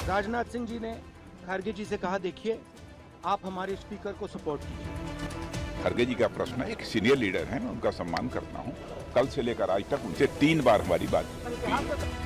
राजनाथ सिंह जी ने खड़गे जी से कहा, देखिए आप हमारे स्पीकर को सपोर्ट कीजिए। खड़गे जी का प्रश्न है, एक सीनियर लीडर हैं, मैं उनका सम्मान करता हूं। कल से लेकर आज तक उनसे 3 बार हमारी बात हुई।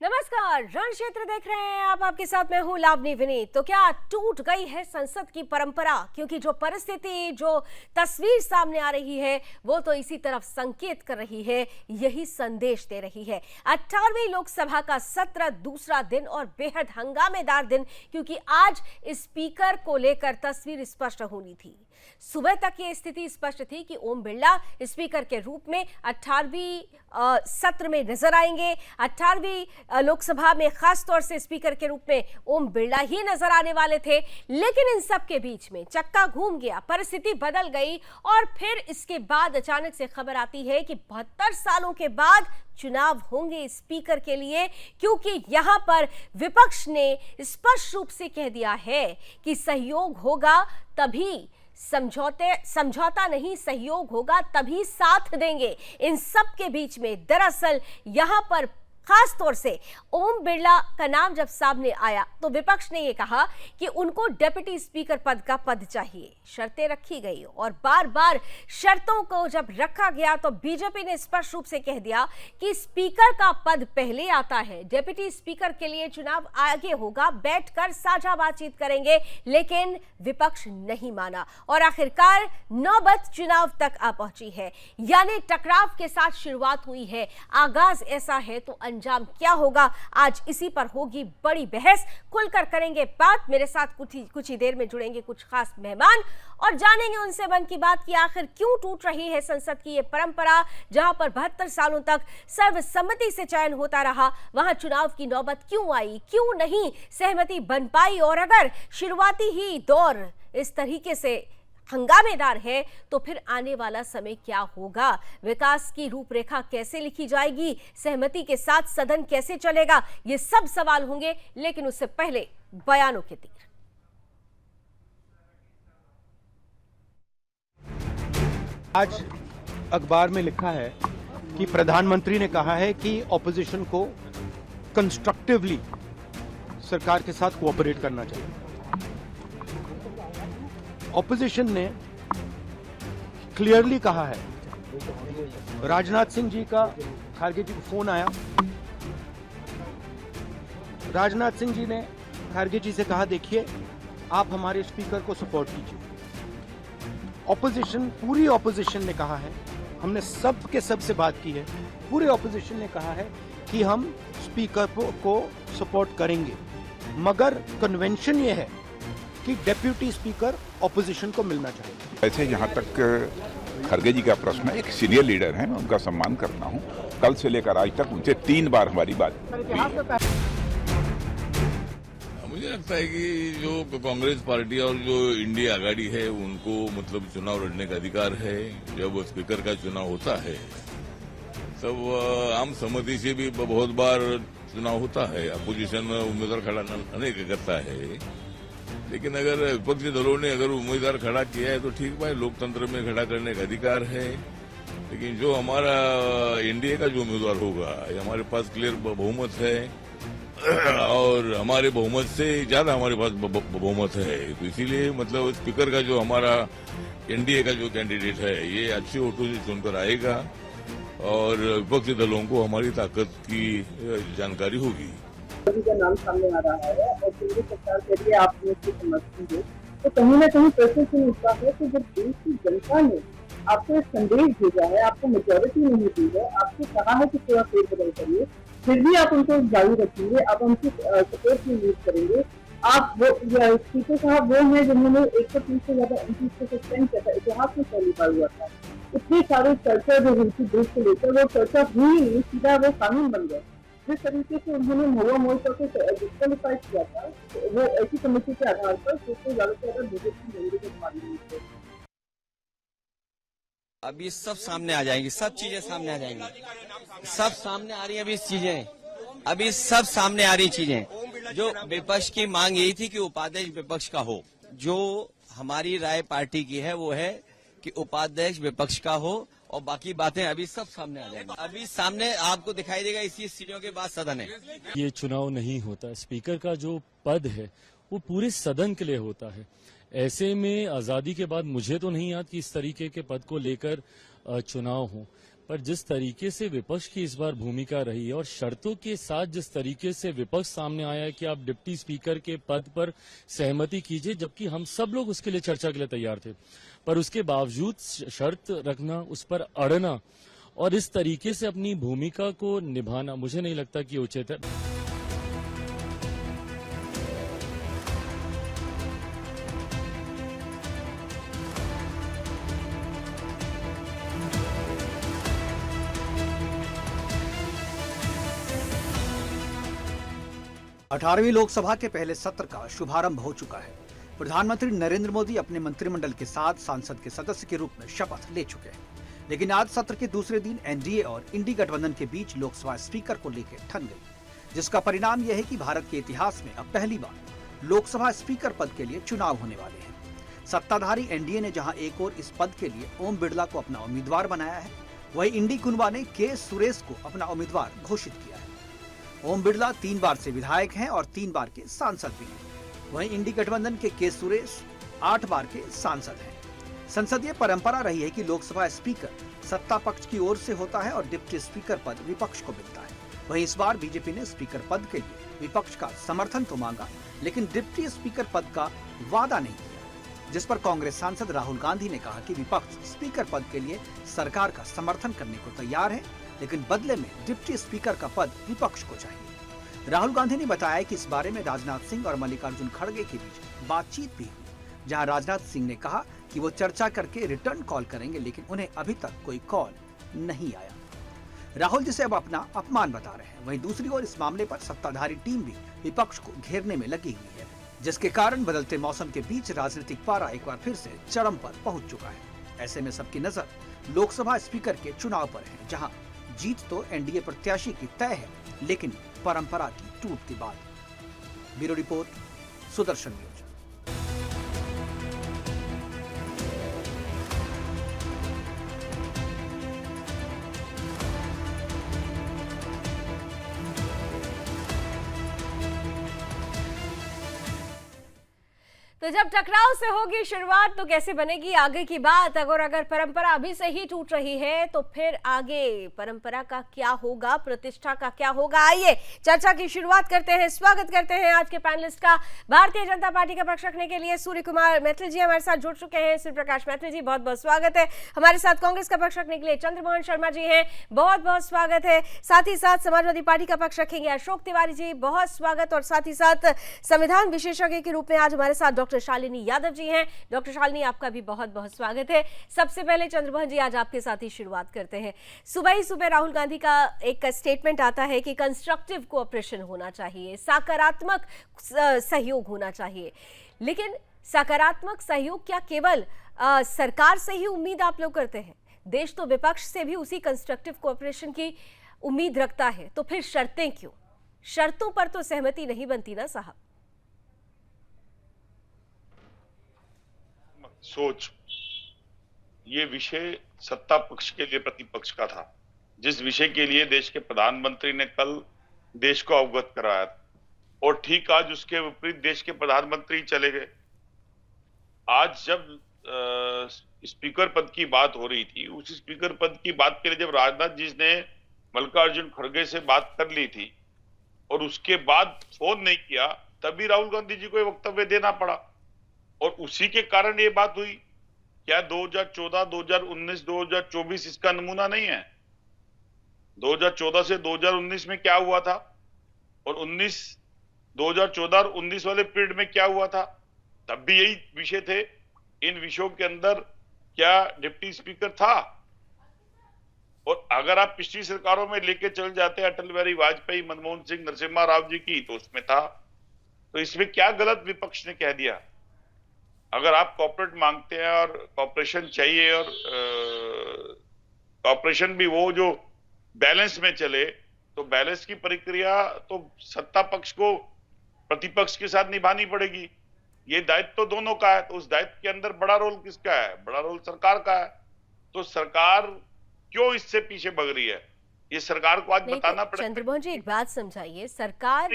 नमस्कार, रण क्षेत्र देख रहे हैं आप। आपके साथ मैं हूं लावनी विनीत। तो क्या टूट गई है संसद की परंपरा? क्योंकि जो परिस्थिति, जो तस्वीर सामने आ रही है वो तो इसी तरफ संकेत कर रही है, यही संदेश दे रही है। 18वीं लोकसभा का सत्र दूसरा दिन और बेहद हंगामेदार दिन, क्योंकि आज स्पीकर को लेकर तस्वीर स्पष्ट होनी थी। सुबह तक ये स्थिति स्पष्ट थी कि ओम बिरला स्पीकर के रूप में 18वीं सत्र में नजर आएंगे। 18वीं लोकसभा में खास तौर से स्पीकर के रूप में ओम बिरला ही नजर आने वाले थे। लेकिन इन सब के बीच में चक्का घूम गया, परिस्थिति बदल गई और फिर इसके बाद अचानक से खबर आती है कि 72 सालों के बाद चुनाव होंगे स्पीकर के लिए, क्योंकि यहां पर विपक्ष ने स्पष्ट रूप से कह दिया है कि सहयोग होगा तभी, समझौता नहीं, सहयोग होगा तभी साथ देंगे। इन सब के बीच में दरअसल यहां पर खास तौर से ओम बिरला का नाम जब सामने आया तो विपक्ष ने यह कहा कि उनको डिप्टी स्पीकर पद का पद चाहिए। शर्तें रखी गई और बार बार शर्तों को जब रखा गया तो बीजेपी ने स्पष्ट रूप से कह दिया कि स्पीकर का पद पहले आता है, डिप्टी स्पीकर के लिए चुनाव आगे होगा, बैठकर साझा बातचीत करेंगे। लेकिन विपक्ष नहीं माना और आखिरकार नौबत चुनाव तक आ पहुंची है। यानी टकराव के साथ शुरुआत हुई है, आगाज ऐसा है तो अंजाम क्या होगा, आज इसी पर होगी बड़ी बहस। खुलकर करेंगे बात। मेरे साथ कुछ ही देर में जुड़ेंगे कुछ खास मेहमान और जानेंगे उनसे मन की बात कि आखिर क्यों टूट रही है संसद की ये परंपरा, जहां पर 72 सालों तक सर्वसम्मति से चयन होता रहा, वहां चुनाव की नौबत क्यों आई, क्यों नहीं सहमति बन पाई, और अगर शुरुआती ही दौर इस तरीके से हंगामेदार है तो फिर आने वाला समय क्या होगा, विकास की रूपरेखा कैसे लिखी जाएगी, सहमति के साथ सदन कैसे चलेगा, ये सब सवाल होंगे। लेकिन उससे पहले बयानों के तीर। आज अखबार में लिखा है कि प्रधानमंत्री ने कहा है कि ऑपोजिशन को कंस्ट्रक्टिवली सरकार के साथ कोऑपरेट करना चाहिए। ऑपोजिशन ने क्लियरली कहा है, राजनाथ सिंह जी का खड़गे जी को फोन आया, राजनाथ सिंह जी ने खड़गे जी से कहा, देखिए आप हमारे स्पीकर को सपोर्ट कीजिए। ऑपोजिशन, पूरी ऑपोजिशन ने कहा है, हमने सब के सब से बात की है, पूरे ऑपोजिशन ने कहा है कि हम स्पीकर को सपोर्ट करेंगे, मगर कन्वेंशन ये है कि डेप्यूटी स्पीकर ऑपोजिशन को मिलना चाहिए। वैसे यहाँ तक खड़गे जी का प्रश्न है, एक सीनियर लीडर हैं, मैं उनका सम्मान करता हूं। कल से लेकर आज तक उनसे 3 बार हमारी बात हुई है। मुझे लगता है कि जो कांग्रेस पार्टी और जो इंडिया आघाड़ी है उनको मतलब चुनाव लड़ने का अधिकार है। जब स्पीकर का चुनाव होता है तब आम सहमति से भी बहुत बार चुनाव होता है, अपोजिशन उम्मीदवार खड़ा नहीं करता है। लेकिन अगर विपक्षी दलों ने अगर उम्मीदवार खड़ा किया है तो ठीक भाई, लोकतंत्र में खड़ा करने का अधिकार है। लेकिन जो हमारा एनडीए का जो उम्मीदवार होगा, हमारे पास क्लियर बहुमत है और हमारे बहुमत से ज्यादा हमारे पास बहुमत है, तो इसीलिए मतलब स्पीकर का जो हमारा एनडीए का जो कैंडिडेट है ये अच्छे वोटों से चुनकर आएगा और विपक्षी दलों को हमारी ताकत की जानकारी होगी। का नाम सामने आ रहा है और केंद्र सरकार के लिए आप उसकी समर्थन दो, तो कहीं न कहीं प्रश्न से उठता है कि जब देश की जनता ने आपको एक संदेश भेजा है, आपको मेजोरिटी नहीं दी है, आपसे कहा है कि थोड़ा फेरबदल करिए, फिर भी आप उनको जारी रखेंगे, आप उनकी सपोर्ट में यूज करेंगे। आप वो स्पीकर साहब वो है जिन्होंने 130 से ज्यादा एमपी को सस्पेंड किया था, इतिहास में पहली बार हुआ था। इतनी सारी चर्चा जो हुई थी देश को लेकर, वो चर्चा हुई नहीं, सीधा वो कानून बन गया। जिस तरीके से उन्होंने महुआ मोर्चा को डिस्क्वालीफाई किया था, वो ऐसी कमेटी के आधार पर जिससे ज्यादा से ज्यादा बीजेपी मंदिर के माध्यम से अब ये सब सामने आ जाएंगी, सब चीजें सामने आ जाएंगी, सब सामने आ रही है अभी चीजें, अभी सब सामने आ रही चीजें। जो विपक्ष की मांग यही थी कि उपाध्यक्ष विपक्ष का हो, जो हमारी राय पार्टी की है वो है कि उपाध्यक्ष विपक्ष का हो और बाकी बातें अभी सब सामने आ जाएंगी। अभी सामने आपको दिखाई देगा, इसी सीढ़ियों के बाद सदन है। ये चुनाव नहीं होता, स्पीकर का जो पद है वो पूरे सदन के लिए होता है। ऐसे में आजादी के बाद मुझे तो नहीं याद कि इस तरीके के पद को लेकर चुनाव हो, पर जिस तरीके से विपक्ष की इस बार भूमिका रही है और शर्तों के साथ जिस तरीके से विपक्ष सामने आया है कि आप डिप्टी स्पीकर के पद पर सहमति कीजिए, जबकि हम सब लोग उसके लिए चर्चा के लिए तैयार थे, पर उसके बावजूद शर्त रखना, उस पर अड़ना और इस तरीके से अपनी भूमिका को निभाना, मुझे नहीं लगता कि उचित है। 18वीं लोकसभा के पहले सत्र का शुभारंभ हो चुका है। प्रधानमंत्री नरेंद्र मोदी अपने मंत्रिमंडल के साथ संसद के सदस्य के रूप में शपथ ले चुके हैं, लेकिन आज सत्र के दूसरे दिन एनडीए और इंडी गठबंधन के बीच लोकसभा स्पीकर को लेकर ठन गई, जिसका परिणाम यह है कि भारत के इतिहास में अब पहली बार लोकसभा स्पीकर पद के लिए चुनाव होने वाले हैं। सत्ताधारी एनडीए ने जहां एक और इस पद के लिए ओम बिड़ला को अपना उम्मीदवार बनाया है, वहीं इंडी कुनवा ने के सुरेश को अपना उम्मीदवार घोषित किया है। ओम बिड़ला 3 बार से विधायक हैं और 3 बार के सांसद भी हैं। वहीं इंडी गठबंधन के सुरेश 8 बार के सांसद हैं। संसदीय परंपरा रही है कि लोकसभा स्पीकर सत्ता पक्ष की ओर से होता है और डिप्टी स्पीकर पद विपक्ष को मिलता है। वहीं इस बार बीजेपी ने स्पीकर पद के लिए विपक्ष का समर्थन तो मांगा, लेकिन डिप्टी स्पीकर पद का वादा नहीं किया, जिस पर कांग्रेस सांसद राहुल गांधी ने कहा कि विपक्ष स्पीकर पद के लिए सरकार का समर्थन करने को तैयार है, लेकिन बदले में डिप्टी स्पीकर का पद विपक्ष को चाहिए। राहुल गांधी ने बताया कि इस बारे में राजनाथ सिंह और मल्लिकार्जुन खड़गे के बीच बातचीत भी हुई, जहां राजनाथ सिंह ने कहा कि वो चर्चा करके रिटर्न कॉल करेंगे, लेकिन उन्हें अभी तक कोई कॉल नहीं आया। राहुल जिसे अब अपना अपमान बता रहे हैं, वहीं दूसरी ओर इस मामले पर सत्ताधारी टीम भी विपक्ष को घेरने में लगी हुई है, जिसके कारण बदलते मौसम के बीच राजनीतिक पारा एक बार फिर से चरम पर पहुंच चुका है। ऐसे में सबकी नजर लोकसभा स्पीकर के चुनाव पर है, जहां जीत तो एनडीए प्रत्याशी की तय है, लेकिन परंपरा की टूट के बाद। Bureau report, Sudarshan news. तो जब टकराव से होगी शुरुआत तो कैसे बनेगी आगे की बात। अगर परंपरा अभी से ही टूट रही है तो फिर आगे परंपरा का क्या होगा, प्रतिष्ठा का क्या होगा। आइए चर्चा की शुरुआत करते हैं। स्वागत करते हैं आज के पैनलिस्ट का। भारतीय जनता पार्टी का पक्ष रखने के लिए सूर्य कुमार मैथिल जी हमारे साथ जुड़ चुके हैं। सूर्य प्रकाश मैथिल जी, बहुत बहुत स्वागत है। हमारे साथ कांग्रेस का पक्ष रखने के लिए चंद्रमोहन शर्मा जी हैं, बहुत बहुत स्वागत है। साथ ही साथ समाजवादी पार्टी का पक्ष रखेंगे अशोक तिवारी जी, बहुत स्वागत। और साथ ही साथ संविधान विशेषज्ञ के रूप में आज हमारे साथ डॉक्टर शालिनी यादव जी हैं। डॉक्टर शालिनी, आपका भी बहुत बहुत स्वागत है। सबसे पहले चंद्रमोहन जी, आज आपके साथ ही शुरुआत करते हैं। सुबह ही सुबह राहुल गांधी का एक स्टेटमेंट आता है कि कंस्ट्रक्टिव कोऑपरेशन होना चाहिए, सकारात्मक सहयोग होना चाहिए। लेकिन सकारात्मक सहयोग क्या केवल सरकार से ही उम्मीद आप लोग करते हैं? देश तो विपक्ष से भी उसी कंस्ट्रक्टिव कोऑपरेशन की उम्मीद रखता है, तो फिर शर्तें क्यों? शर्तों पर तो सहमति नहीं बनती ना साहब। सोच, ये विषय सत्ता पक्ष के लिए प्रतिपक्ष का था, जिस विषय के लिए देश के प्रधानमंत्री ने कल देश को अवगत कराया था, और ठीक आज उसके विपरीत देश के प्रधानमंत्री चले गए। आज जब स्पीकर पद की बात हो रही थी, उस स्पीकर पद की बात के लिए जब राजनाथ जी ने मल्लिकार्जुन खड़गे से बात कर ली थी और उसके बाद फोन नहीं किया, तभी राहुल गांधी जी को ये वक्तव्य देना पड़ा, और उसी के कारण ये बात हुई। क्या 2014, 2019, 2024 इसका नमूना नहीं है? 2014 से 2019 में क्या हुआ था, और 2014 और 19 वाले पीरियड में क्या हुआ था? तब भी यही विषय थे। इन विषयों के अंदर क्या डिप्टी स्पीकर था? और अगर आप पिछली सरकारों में लेके चल जाते, अटल बिहारी वाजपेयी, मनमोहन सिंह, नरसिम्हा राव जी की, तो उसमें था। तो इसमें क्या गलत विपक्ष ने कह दिया? अगर आप कॉर्पोरेट मांगते हैं और कॉर्पोरेशन चाहिए, और कॉर्पोरेशन भी वो जो बैलेंस में चले, तो बैलेंस की प्रक्रिया तो सत्ता पक्ष को प्रतिपक्ष के साथ निभानी पड़ेगी। ये दायित्व तो दोनों का है, तो उस दायित्व के अंदर बड़ा रोल किसका है? बड़ा रोल सरकार का है। तो सरकार क्यों इससे पीछे भाग रही है, ये सरकार को आज नहीं बताना तो पड़ेगा। चंद्रमोहन जी एक बात समझाइए, सरकार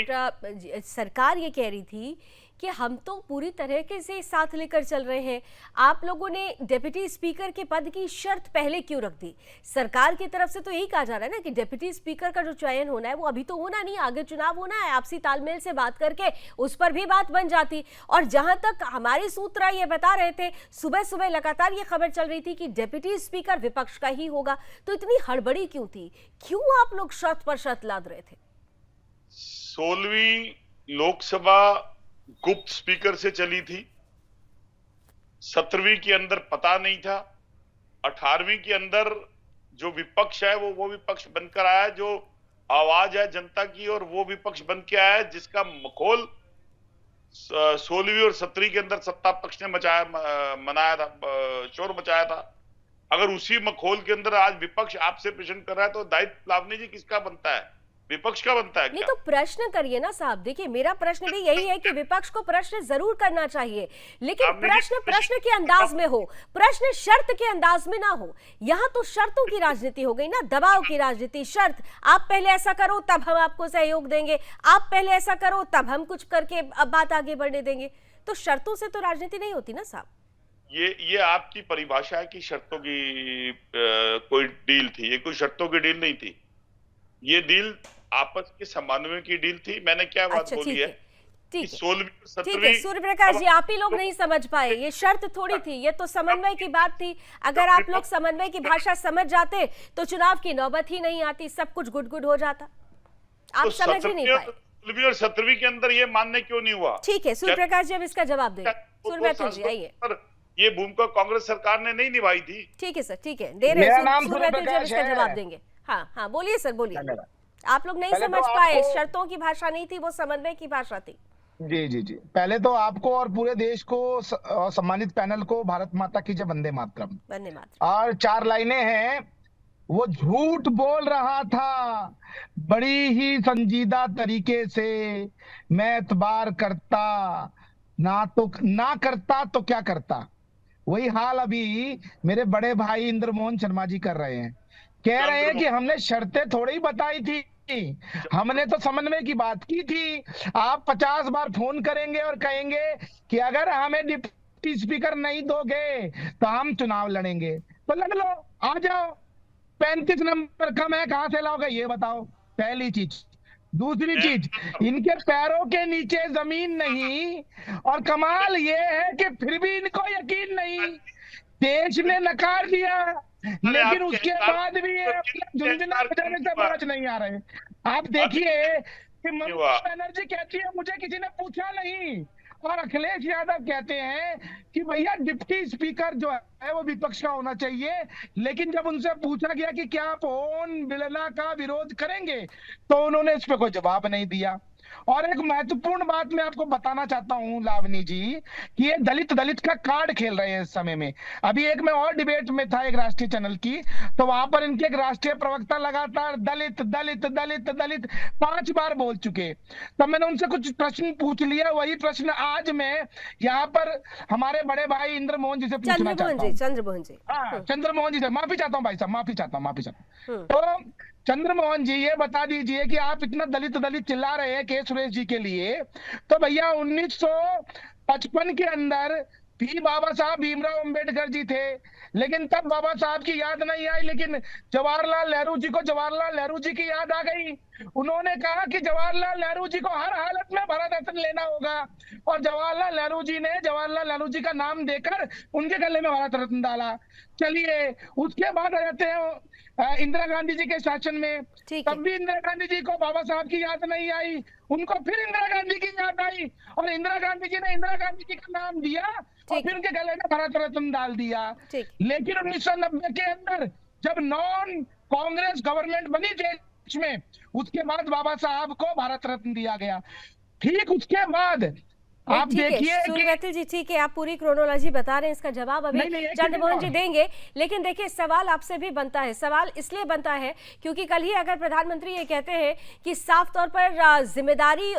ये कह रही थी कि हम तो पूरी तरीके से साथ लेकर चल रहे हैं, आप लोगों ने डिप्टी स्पीकर के पद की शर्त पहले क्यों रख दी? सरकार की तरफ से तो यही कहा जा रहा है ना कि डिप्टी स्पीकर का जो चयन होना है वो अभी तो होना नहीं, आगे चुनाव होना है, आपसी तालमेल से बात करके उस पर भी बात बन जाती। और जहां तक हमारे सूत्र ये बता रहे थे, सुबह सुबह लगातार ये खबर चल रही थी कि डिप्टी स्पीकर विपक्ष का ही होगा, तो इतनी हड़बड़ी क्यों थी? क्यों आप लोग शर्त पर शर्त लाद रहे थे? 16वीं लोकसभा गुप्त स्पीकर से चली थी, 17वीं के अंदर पता नहीं था, 18वीं के अंदर जो विपक्ष है वो विपक्ष बनकर आया, जो आवाज है जनता की, और वो विपक्ष बन के आया जिसका मखौल 16वीं और 17वीं के अंदर सत्ता पक्ष ने मनाया था, शोर मचाया था। अगर उसी मखौल के अंदर आज विपक्ष आपसे प्रश्न कर रहा है तो दायित्व लावनी जी किसका बनता है? विपक्ष का बनता है नहीं क्या? तो प्रश्न करिए ना साहब। देखिए मेरा प्रश्न भी यही है कि विपक्ष को प्रश्न जरूर करना चाहिए, लेकिन प्रश्न के अंदाज में हो, प्रश्न शर्त के अंदाज में ना हो। यहाँ तो शर्तों की राजनीति हो गई ना, दबाव की राजनीति। शर्त, आप पहले ऐसा करो तब हम आपको सहयोग देंगे, आप पहले ऐसा करो तब हम कुछ करके अब बात आगे बढ़ने देंगे। तो शर्तों से तो राजनीति नहीं होती ना साहब। ये आपकी परिभाषा है कि शर्तों की कोई डील थी, ये कोई शर्तों की डील नहीं थी, ये डील आपस के समन्वय की डील थी। मैंने क्या बात बोली है? ठीक है, 16वीं और 17वीं, ठीक है सूर्य प्रकाश जी, आप ही लोग नहीं समझ पाए, ये शर्त थोड़ी थी, ये तो समन्वय की बात थी। अगर आप लोग समन्वय की भाषा समझ जाते तो चुनाव की नौबत ही नहीं आती, सब कुछ गुड हो जाता। आप समझ ही नहीं पाए। 16वीं और 17वीं के अंदर ये मानने क्यों नहीं हुआ? ठीक है सूर्य प्रकाश जी, अब इसका जवाब दें। सूर्य जी आइए। ये भूमिका कांग्रेस सरकार ने नहीं निभाई थी। ठीक है सर, ठीक है, दे रहे हैं सूर्य जी, इसका जवाब देंगे। हाँ बोलिए सर, बोलिए। आप लोग नहीं समझ पाए, शर्तों की भाषा नहीं थी, वो समन्वय की भाषा थी। जी। पहले तो आपको और पूरे देश को और सम्मानित पैनल को भारत माता की जय, वंदे मातरम। वंदे मातरम। और 4 लाइनें हैं, वो झूठ बोल रहा था बड़ी ही संजीदा तरीके से, मैं एतबार करता ना करता तो क्या करता। वही हाल अभी मेरे बड़े भाई इंद्रमोहन शर्मा जी कर रहे हैं, कह रहे हैं कि हमने शर्तें थोड़ी ही बताई थी, हमने तो समन्वय की बात की थी। आप 50 बार फोन करेंगे और कहेंगे कि अगर हमें डिप्टी स्पीकर नहीं दोगे तो हम चुनाव लड़ेंगे, तो लड़ लो, आ जाओ। 35 नंबर कम है, कहां से लाओगे ये बताओ, पहली चीज। दूसरी चीज, इनके पैरों के नीचे जमीन नहीं, और कमाल ये है कि फिर भी इनको यकीन नहीं, देश ने नकार दिया, लेकिन उसके बाद भी ये झुंझुना बजाने से बाज नहीं आ रहे। आप देखिए कि ममता बनर्जी कहती है मुझे किसी ने पूछा नहीं, और अखिलेश यादव कहते हैं कि भैया डिप्टी स्पीकर जो है वो विपक्ष का होना चाहिए, लेकिन जब उनसे पूछा गया कि क्या आप ओम बिरला का विरोध करेंगे तो उन्होंने इस पे कोई जवाब नहीं दिया। और एक महत्वपूर्ण बात मैं आपको बताना चाहता हूं लावनी जी, कि ये दलित का कार्ड खेल रहे हैं इस समय में। अभी एक मैं और डिबेट में था एक राष्ट्रीय चैनल की, तो वहां पर इनके एक राष्ट्रीय प्रवक्ता लगातार दलित दलित दलित दलित 5 बार बोल चुके। तब मैंने उनसे कुछ प्रश्न पूछ लिया, वही प्रश्न आज मैं यहाँ पर हमारे बड़े भाई इंद्रमोहन जी से पूछना चाहता हूँ। चंद्रमोहन जी, चंद्रमोहन जी से माफी चाहता हूँ भाई साहब, माफी चाहता हूँ। तो चंद्रमोहन जी ये बता दीजिए कि आप इतना दलित चिल्ला रहे हैं के सुरेश जी के लिए, तो भैया 1955 के अंदर भी बाबा साहब भीमराव अंबेडकर जी थे, लेकिन तब बाबा साहब की याद नहीं आई, लेकिन जवाहरलाल नेहरू जी को जवाहरलाल नेहरू जी की याद आ गई। उन्होंने कहा कि जवाहरलाल नेहरू जी को हर हालत में भारत रत्न लेना होगा, और जवाहरलाल नेहरू जी ने जवाहरलाल नेहरू जी का नाम देकर उनके गले में भारत रत्न डाला। चलिए उसके बाद आ जाते हैं इंदिरा गांधी जी के शासन में, तब भी इंदिरा गांधी जी को बाबा साहब की याद नहीं आई, उनको फिर इंदिरा गांधी की याद आई, और इंदिरा गांधी जी ने इंदिरा गांधी जी का नाम दिया और फिर उनके गले में भारत रत्न डाल दिया। लेकिन 1990 के अंदर जब नॉन कांग्रेस गवर्नमेंट बनी देश में, उसके बाद बाबा साहब को भारत रत्न दिया गया। ठीक उसके बाद आप देखिए सूर्यवैतल जी, ठीक है, आप पूरी क्रोनोलॉजी बता रहे हैं, इसका जवाब अभी चंद्रमोहन जी देंगे। लेकिन देखिए, सवाल आपसे भी बनता है, सवाल इसलिए बनता है क्योंकि कल ही अगर प्रधानमंत्री ये कहते हैं कि साफ तौर पर जिम्मेदारी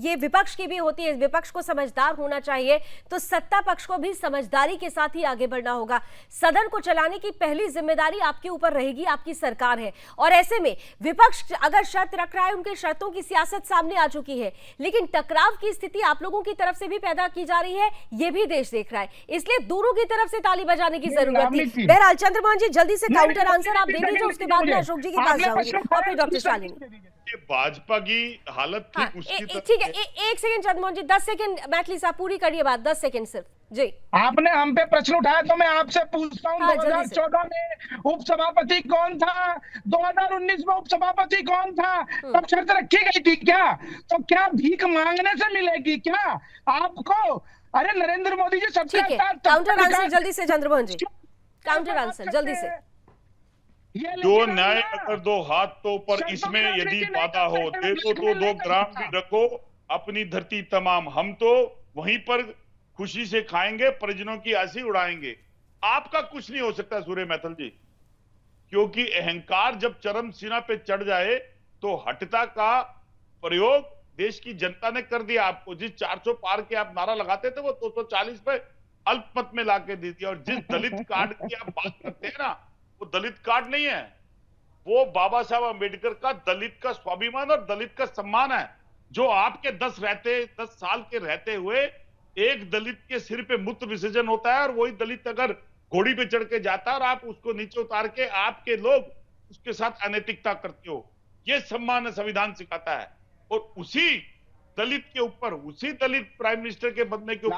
ये विपक्ष की भी होती है, विपक्ष को समझदार होना चाहिए, तो सत्ता पक्ष को भी समझदारी के साथ ही आगे बढ़ना होगा। सदन को चलाने की पहली जिम्मेदारी आपके ऊपर रहेगी, आपकी सरकार है, और ऐसे में विपक्ष अगर शर्त रख रहा है, उनकी शर्तों की सियासत सामने आ चुकी है, लेकिन टकराव की स्थिति आप लोगों की तरफ से भी पैदा की जा रही है, ये भी देश देख रहा है, इसलिए दोनों की तरफ से ताली बजाने की जरूरत थी। बहरहाल चंद्रमोहन जी, जल्दी से काउंटर आंसर आप दे दीजिए, उसके बाद मैं अशोक जी के पास जाऊंगी और फिर डॉक्टर शालिनी। भाजपा की हालत हाँ, ठीक है, एक सेकंड चंद्रमोहन जी, 10 सेकंड मैथिली साहब पूरी करिए बात, 10 सेकंड सिर्फ जी। आपने हम पे प्रश्न उठाया तो मैं आपसे पूछता हूँ, 2014 में उपसभापति कौन था, 2019 में उपसभापति कौन था, तब शर्त रखी गई थी क्या? तो क्या भीख मांगने से मिलेगी क्या आपको? अरे नरेंद्र मोदी जी सबका काउंटर आंसर जल्दी से चंद्रमोहन जी, काउंटर आंसर जल्दी से। जो न्याय अगर दो हाथ तो पर इसमें यदि वादा हो, दे तो 2 ग्राम भी रखो अपनी धरती तमाम, हम तो वहीं पर खुशी से खाएंगे, परिजनों की हंसी उड़ाएंगे। आपका कुछ नहीं हो सकता सूर्य मैथल जी, क्योंकि अहंकार जब चरम सीमा पे चढ़ जाए तो हठता का प्रयोग देश की जनता ने कर दिया आपको। जिस 400 पार के आप नारा लगाते थे वो 240 पे अल्पमत में लाके दे दिया। और जिस दलित कार्ड की आप बात करते हैं ना, वो दलित कार्ड नहीं है, वो बाबा साहब अम्बेडकर का दलित का स्वाभिमान और दलित का सम्मान है, जो आपके 10 साल के रहते हुए एक दलित के सिर पे मूत्र विसर्जन होता है, और वही दलित अगर घोड़ी पे चढ़ के जाता है और आप उसको नीचे उतार के आपके लोग उसके साथ अनैतिकता करते हो, ये सम्मान संविधान सिखाता है। और उसी दलित के ऊपर, उसी दलित प्राइम मिनिस्टर के बनने के ऊपर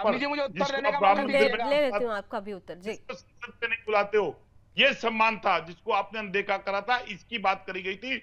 आपका भी उत्तर जी, संसद पे नहीं बुलाते हो, ये सम्मान था जिसको आपने अनदेखा करा था, इसकी बात करी गई थी।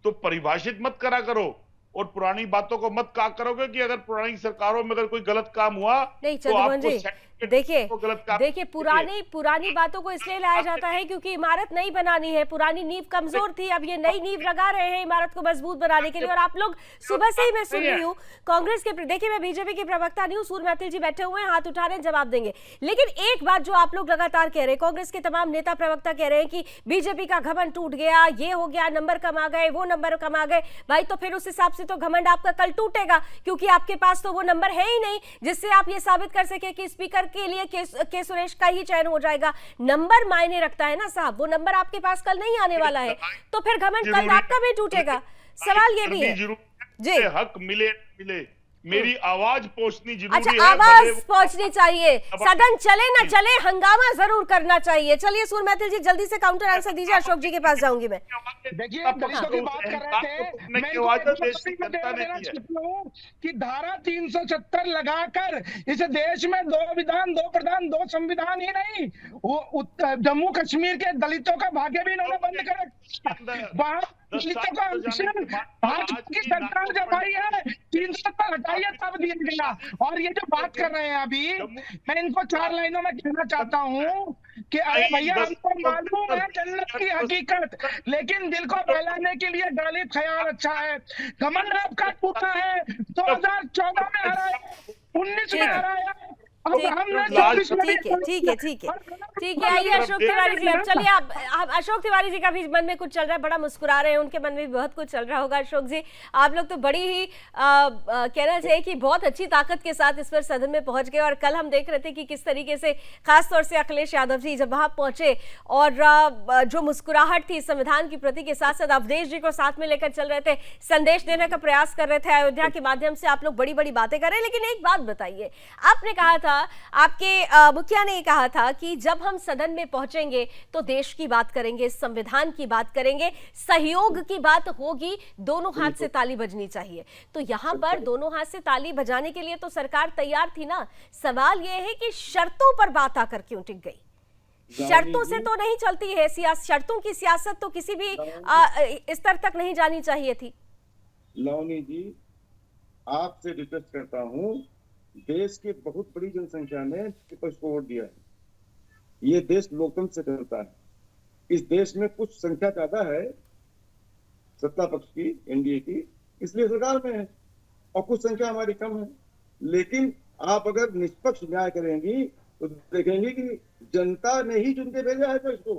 तो परिभाषित मत करा करो और पुरानी बातों को मत कहा करोगे कि अगर पुरानी सरकारों में अगर कोई गलत काम हुआ नहीं चंद्रमोहन जी, देखिए पुरानी बातों को इसलिए लाया जाता है क्योंकि इमारत नई बनानी है, पुरानी नींव कमजोर थी, अब ये नई नींव लगा रहे हैं इमारत को मजबूत बनाने के लिए। और आप लोग सुबह से ही मैं सुन रही हूँ कांग्रेस के, देखिए मैं बीजेपी की प्रवक्ता नहीं हूँ, सूर्य मैथिल जी बैठे हुए हैं, हाथ उठा रहे हैं, जवाब देंगे। लेकिन एक बात जो आप लोग लगातार कह रहे हैं, कांग्रेस के तमाम नेता प्रवक्ता कह रहे हैं कि बीजेपी का घमंड टूट गया, ये हो गया, नंबर कम आ गए, वो नंबर कम आ गए। भाई तो फिर उस हिसाब से तो घमंड आपका कल टूटेगा, क्योंकि आपके पास तो वो नंबर है ही नहीं जिससे आप ये साबित कर सके कि स्पीकर के लिए के सुरेश का ही चयन हो जाएगा। नंबर मायने रखता है ना साहब, वो नंबर आपके पास कल नहीं आने वाला है, तो फिर घमंड कल आपका भी टूटेगा। सवाल ये भी है जी, हक मिले मिले, मेरी आवाज पहुंचनी जरूरी है। अच्छा, आवाज पहुंचनी चाहिए, सदन चले ना चले हंगामा जरूर करना चाहिए। चलिए सूर्य मैथिल जी जल्दी से काउंटर आंसर दीजिए, अशोक जी के पास जाऊंगी मैं। देखिए दलितों की बात कर रहे थे, मैं कि धारा 370 लगाकर इस देश में 2 विधान 2 प्रधान 2 संविधान ही नहीं, वो जम्मू कश्मीर के दलितों का भाग्य भी इन्होंने बंद कर रखा। दलितों का आरक्षण भाजपा की सरकार जब आई है 370 हटाइए तब दिया गया। और ये जो बात कर रहे हैं अभी, मैं इनको 4 लाइनों में कहना चाहता हूँ कि अरे भैया हमको मालूम है जन्नत की हकीकत, लेकिन दिल को फैलाने के लिए गालिब ख्याल अच्छा है। घमंड आपका टूटा है, 2014 में हराया, 19 में हराया, ठीक है, आइए अशोक तिवारी जी, अब चलिए आप अशोक तिवारी जी का भी मन में कुछ चल रहा है, बड़ा मुस्कुरा रहे हैं, उनके मन में भी बहुत कुछ चल रहा होगा। अशोक जी, आप लोग तो बड़ी ही कहना चाहिए कि बहुत अच्छी ताकत के साथ इस पर सदन में पहुंच गए। और कल हम देख रहे थे कि किस तरीके से खासतौर से अखिलेश यादव जी जब वहां पहुंचे और जो मुस्कुराहट थी संविधान की प्रति के साथ साथ अवधेश जी को साथ में लेकर चल रहे थे, संदेश देने का प्रयास कर रहे थे, अयोध्या के माध्यम से आप लोग बड़ी बड़ी बातें कर रहे हैं। लेकिन एक बात बताइए, आपने कहा था, आपके मुखिया ने कहा था कि जब हम सदन में पहुंचेंगे तो देश की बात करेंगे, संविधान की बात करेंगे, सहयोग की बात होगी, दोनों हाथ से ताली बजनी चाहिए। तो यहां पर दोनों हाथ से ताली बजाने के लिए तो सरकार तैयार थी ना। सवाल यह है कि शर्तों पर बात आकर क्यों टिक गई? शर्तों से तो नहीं चलती है शर्तों की सियासत तो किसी भी स्तर तक नहीं जानी चाहिए थी। लवनी जी, आपसे रिक्वेस्ट करता हूं, देश की बहुत बड़ी जनसंख्या ने विपक्ष को वोट दिया है। ये देश लोकतंत्र से चलता है। इस देश में कुछ संख्या ज्यादा है सत्ता पक्ष की, एनडीए की, इसलिए सरकार में है, और कुछ संख्या हमारी कम है। लेकिन आप अगर निष्पक्ष न्याय करेंगी तो देखेंगे कि जनता ने ही चुन के भेजा है विपक्ष को।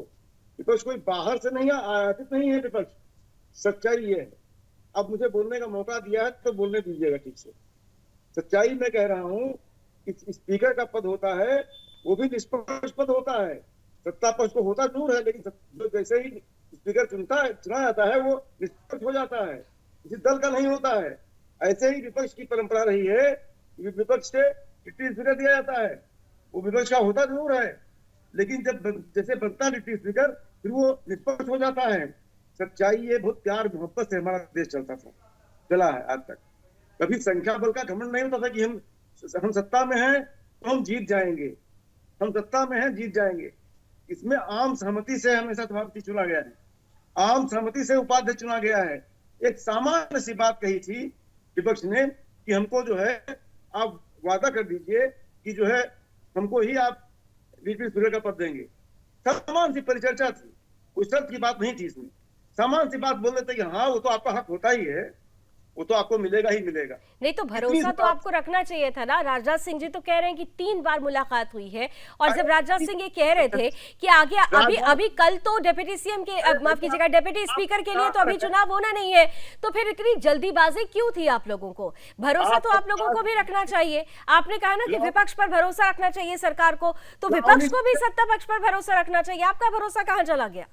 विपक्ष कोई बाहर से नहीं आयातित नहीं है विपक्ष, सच्चाई ये है। अब मुझे बोलने का मौका दिया है तो बोलने दीजिएगा ठीक से। सच्चाई मैं कह रहा हूँ कि स्पीकर का पद होता है वो भी निष्पक्ष पद होता है। सत्ता पक्ष को होता जरूर है, लेकिन जो जैसे ही स्पीकर चुना जाता है वो निष्पक्ष हो जाता है, किसी दल का नहीं होता है। ऐसे ही विपक्ष की परंपरा रही है, विपक्ष से डिप्टी स्पीकर दिया जाता है, वो विपक्ष का होता जरूर है, लेकिन जब जैसे बनता डिप्टी स्पीकर फिर वो निष्पक्ष हो जाता है। सच्चाई ये बहुत प्यार मोहब्बत से हमारा देश चला है आज तक। कभी संख्या बल का घमंड नहीं होता था कि हम सत्ता में हैं तो हम जीत जाएंगे, हम सत्ता में हैं जीत जाएंगे। इसमें आम सहमति से हमेशा सभापति चुना गया है, आम सहमति से उपाध्यक्ष चुना गया है। एक सामान्य सी बात कही थी विपक्ष ने कि हमको जो है आप वादा कर दीजिए कि जो है हमको ही आप डिप्टी स्पीकर का पद देंगे। सामान्य सी परिचर्चा थी, कोई शर्त की बात नहीं थी इसमें। सामान्य सी बात बोल देते कि हाँ वो तो आपका हक होता ही है, वो तो आपको मिलेगा ही मिलेगा। नहीं तो भरोसा तो आपको रखना चाहिए था ना। राजनाथ सिंह जी तो कह रहे हैं कि 3 बार मुलाकात हुई है, और जब राजनाथ सिंह ये कह रहे थे कि आगे अभी कल तो डिप्टी सीएम के माफ कीजिएगा डिप्टी स्पीकर के लिए तो अभी चुनाव होना नहीं है, तो फिर इतनी जल्दीबाजी क्यों थी आप लोगों को? भरोसा तो आप लोगों को भी रखना चाहिए। आपने कहा ना कि विपक्ष पर भरोसा रखना चाहिए सरकार को, तो विपक्ष को भी सत्ता पक्ष पर भरोसा रखना चाहिए। आपका भरोसा कहाँ चला गया?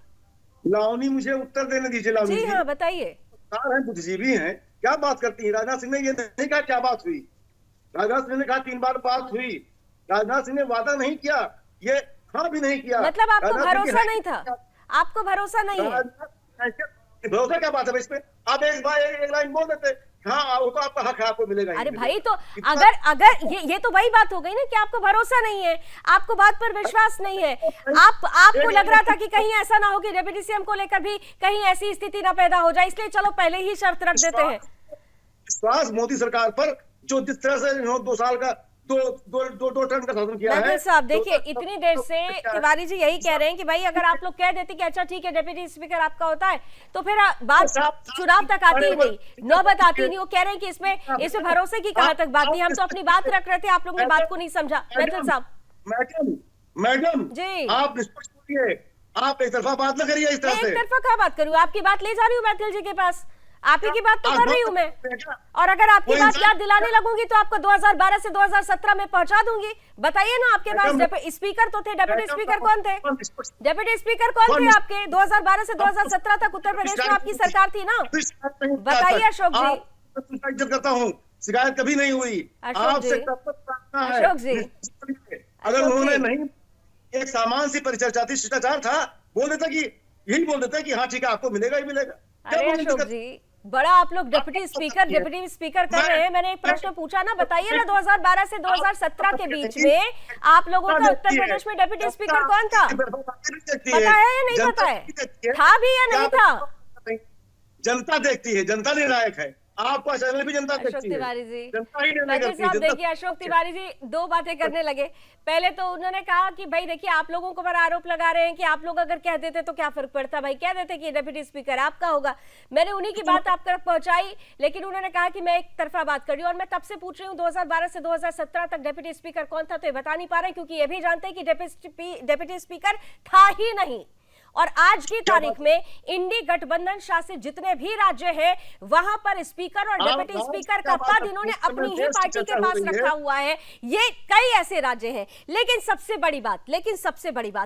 लावनी मुझे उत्तर देने दीजिए। लावनी जी हाँ बताइए। बुद्धिजीवी हैं, क्या बात करती है? राजनाथ सिंह ने ये नहीं कहा क्या बात हुई। राजनाथ सिंह ने कहा 3 बार बात हुई। राजनाथ सिंह ने वादा नहीं किया, ये हाँ भी नहीं किया। मतलब आपको भरोसा नहीं था? आपको भरोसा नहीं है? भरोसा क्या बात है इस पे? आप एक लाइन बोल देते हाँ वो तो आपका हक है, आपको मिलेगा। अरे भाई तो अगर ये तो वही बात हो गई ना कि आपको भरोसा नहीं है, आपको बात पर विश्वास नहीं है। आपको लग रहा था कि कहीं ऐसा ना हो कि डिप्टी सीएम को लेकर भी कहीं ऐसी स्थिति ना पैदा हो जाए, इसलिए चलो पहले ही शर्त रख देते हैं। विश्वास मोदी सरकार पर जो जिस तरह से 2 साल का दो टर्म का शासन किया है। साहब देखिए इतनी देर से तिवारी जी यही कह रहे हैं कि भाई अगर आप लोग कह देते कि अच्छा ठीक है डिप्टी स्पीकर आपका होता है तो फिर बात चुनाव तक आती ही नहीं, नौबत आती नहीं। वो कह रहे हैं कि इसमें भरोसे की कहां तक बात नहीं, हम तो अपनी बात रख रहे थे, आप लोगों ने बात को नहीं समझा। मैथिल साहब मैडम जी आप निष्पक्ष बोलिए, आप एक तरफा बात न करिए इस तरह से। एक तरफा क्या बात करूं? आपकी बात ले जा रही हूँ मैथिल जी के पास, आप ही की बात तो कर रही हूँ मैं। और अगर आपकी बात याद दिलाने लगूंगी तो आपको 2012 से 2017 में पहुंचा दूंगी। बताइए ना, आपके पास स्पीकर तो थे, डिप्टी स्पीकर कौन थे? डिप्टी स्पीकर कौन थे आपके? 2012 से 2017 तक उत्तर प्रदेश में आपकी सरकार थी ना। बताइए अशोक जी। इज्जत करता हूँ, शिकायत कभी नहीं हुई आपसे। अशोक जी अगर उन्होंने नहीं, एक सामान्य सी परिचर्चा थी, शिष्टाचार था, बोल देता कि यही बोल देता कि हाँ ठीक है आपको मिलेगा ही मिलेगा। अरे अशोक जी बड़ा आप लोग डिप्टी स्पीकर कर रहे हैं। मैंने एक प्रश्न पूछा ना, बताइए ना 2012 से 2017 के बीच में आप लोगों का उत्तर प्रदेश में डिप्टी स्पीकर कौन था? पता है या नहीं पता है? था भी या नहीं था? जनता देखती है, जनता निर्णायक है। आपका चैनल भी जनता देखती है। अशोक तिवारी जी, जनता ही निर्णय करती है। देखिए अशोक तिवारी जी 2 बातें करने लगे। पहले तो उन्होंने कहा कि भाई देखिए आप लोगों को पर आरोप लगा रहे हैं कि आप लोग अगर कह देते तो क्या फर्क पड़ता, भाई कह देते कि डिप्टी स्पीकर आपका होगा। मैंने उन्हीं की बात आप तक पहुंचाई, लेकिन उन्होंने कहा कि मैं एक तरफा बात कर रही हूँ। और मैं तब से पूछ रही हूँ 2012 से 2017 तक डिप्टी स्पीकर कौन था, तो ये बता नहीं पा रहे क्योंकि ये भी जानते हैं कि डिप्टी स्पीकर था ही नहीं। और आज की तारीख में इंडी गठबंधन शासित जितने भी राज्य हैं वहां पर स्पीकर और डिप्टी स्पीकर का पद इन्होंने अपनी ही पार्टी के पास रखा हुआ है। ये कई ऐसे राज्य हैं। लेकिन सबसे बड़ी बात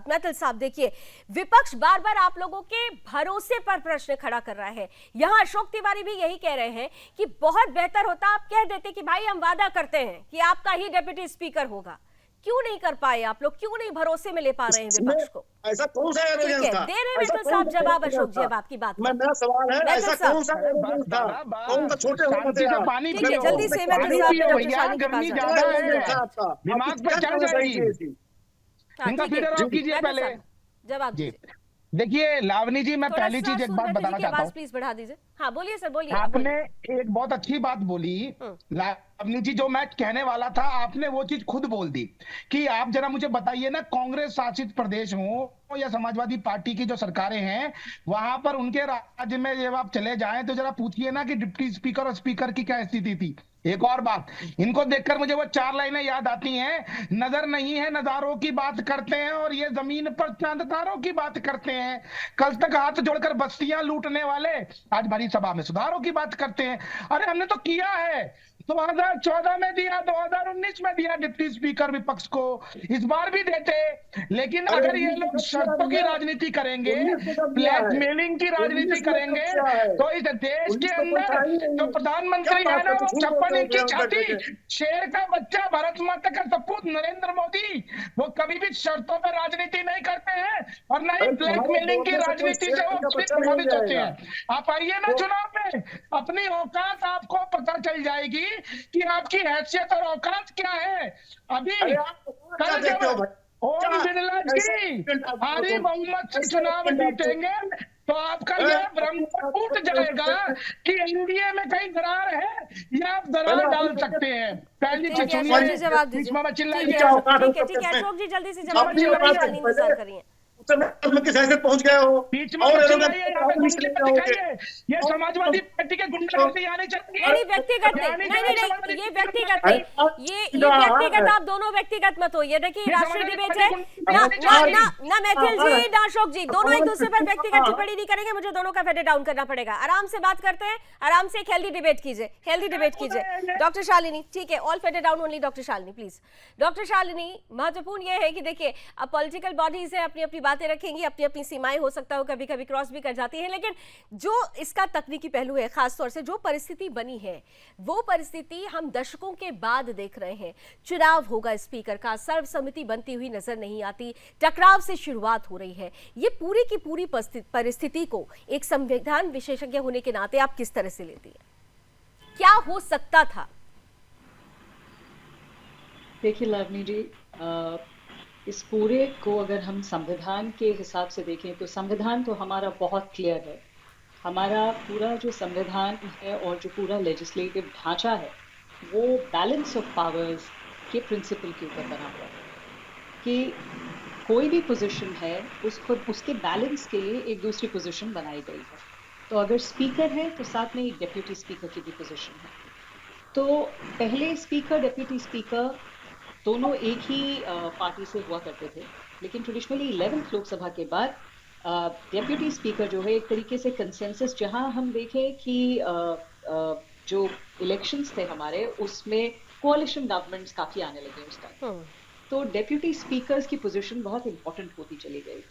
मैथिल साहब देखिए, विपक्ष बार बार आप लोगों के भरोसे पर प्रश्न खड़ा कर रहा है। यहां अशोक तिवारी भी यही कह रहे हैं कि बहुत बेहतर होता आप कह देते कि भाई हम वादा करते हैं कि आपका ही डिप्टी स्पीकर होगा। क्यों नहीं कर पाए आप लोग? क्यों नहीं भरोसे में ले पा रहे हैं विपक्ष को? ऐसा कौन सा एरोगेंस था? दे रहे हैं साहब जवाब अशोक जी अब आपकी बात। मेरा सवाल है ऐसा कौन सा एरोगेंस था? कौन सा छोटे होते थे पानी ठीक है जल्दी से मैं गर्मी ज्यादा है, दिमाग पे चढ़ जाएगी। इनका फीडर ऑफ कीजिए पहले। जवाब जी देखिए लावनी जी, मैं पहली चीज एक बात बताना चाहता हूँ। प्लीज बढ़ा दीजिए। हाँ बोलिए सर, बोलिए। आपने एक बहुत अच्छी बात बोली लावनी जी, जो मैं कहने वाला था आपने वो चीज खुद बोल दी कि आप जरा मुझे बताइए ना, कांग्रेस शासित प्रदेश हो या समाजवादी पार्टी की जो सरकारें हैं वहां पर उनके राज्य में जब आप चले जाएं तो जरा पूछिए ना कि डिप्टी स्पीकर और स्पीकर की क्या स्थिति थी। एक और बात, इनको देखकर मुझे वो 4 लाइनें याद आती हैं, नजर नहीं है नजारों की बात करते हैं और ये जमीन पर चांदतारों की बात करते हैं। कल तक हाथ जोड़कर बस्तियां लूटने वाले आज भरी सभा में सुधारों की बात करते हैं। अरे हमने तो किया है, 2014 में दिया, 2019 में दिया डिप्टी स्पीकर विपक्ष को, इस बार भी देते। लेकिन अगर ये लोग शर्तों की राजनीति करेंगे, ब्लैकमेलिंग की राजनीति करेंगे, तो इस देश के अंदर जो प्रधानमंत्री है ना, वो 56 इंच की छाती, शेर का बच्चा, भारत माता का सपूत नरेंद्र मोदी, वो कभी भी शर्तों पर राजनीति नहीं करते हैं और न ही ब्लैकमेलिंग की राजनीति से वो प्रभावित होते हैं। आप आइए ना चुनाव में, अपनी औकात आपको पता चल जाएगी कि आपकी हैसियत और औकात क्या है। अभी कल जब ओम बिरला जी भारी बहुमत से चुनाव जीतेंगे तो आपका यह भ्रम टूट जाएगा कि एनडीए में कहीं दरार है या आप दरार डाल सकते हैं। पहली चीज सुनिए, जवाब दीजिए। चिल्लाइए। ठीक है अशोक जी, जल्दी से जवाब दीजिए, इंतजार करिए। किस हैसियत पहुंच गए हो? बीच में ये समाजवादी पार्टी के गुंडागर्दी आने चाहिए। नहीं व्यक्तिगत नहीं, नहीं ये व्यक्तिगत नहीं, ये व्यक्तिगत, आप दोनों व्यक्तिगत मत हो। ये देखिए राष्ट्रीय डिबेट है ना मैथिल जी ना अशोक जी, दोनों एक दूसरे पर व्यक्तिगत टिप्पणी नहीं करेंगे, मुझे दोनों का फेडर डाउन करना पड़ेगा। आराम से बात करते हैं, आराम से हेल्दी डिबेट कीजिए, हेल्दी डिबेट कीजिए। डॉक्टर शालिनी, ठीक है, all fader down only doctor Shalini please. Doctor Shalini, महत्वपूर्ण ये है कि देखिए अब पॉलिटिकल बॉडीज है, अपनी अपनी बातें रखेंगी, अपनी अपनी सीमाएं हो सकता हो कभी कभी क्रॉस भी कर जाती है, लेकिन जो इसका तकनीकी पहलू है, खासतौर से जो परिस्थिति बनी है वो परिस्थिति हम दशकों के बाद देख रहे हैं। चुनाव होगा स्पीकर का, सर्वसम्मति बनती हुई नजर नहीं आती, टकराव से शुरुआत हो रही है। ये पूरी की पूरी परिस्थिति को एक संविधान विशेषज्ञ होने के नाते आप किस तरह से लेती हैं? क्या हो सकता था? देखिए लावनी जी, इस पूरे को अगर हम संविधान के हिसाब से देखें तो संविधान तो हमारा बहुत क्लियर है। हमारा पूरा जो संविधान है और जो पूरा लेजिस्लेटिव ढांचा है वो बैलेंस ऑफ पावर्स के प्रिंसिपल के ऊपर बना हुआ है कि कोई भी पोजीशन है उसको उसके बैलेंस के लिए एक दूसरी पोजीशन बनाई गई है। तो अगर स्पीकर है तो साथ में एक डिप्यूटी स्पीकर की भी पोजीशन है। तो पहले स्पीकर डिप्यूटी स्पीकर दोनों एक ही पार्टी से हुआ करते थे, लेकिन ट्रेडिशनली 11th लोकसभा के बाद डेप्यूटी स्पीकर जो है एक तरीके से कंसेंसस, जहां हम देखें कि जो इलेक्शंस थे हमारे उसमें कोalition गवर्नमेंट्स काफी आने लगे उस टाइम, तो डेप्यूटी स्पीकर्स की पोजीशन बहुत इंपॉर्टेंट होती चली गई,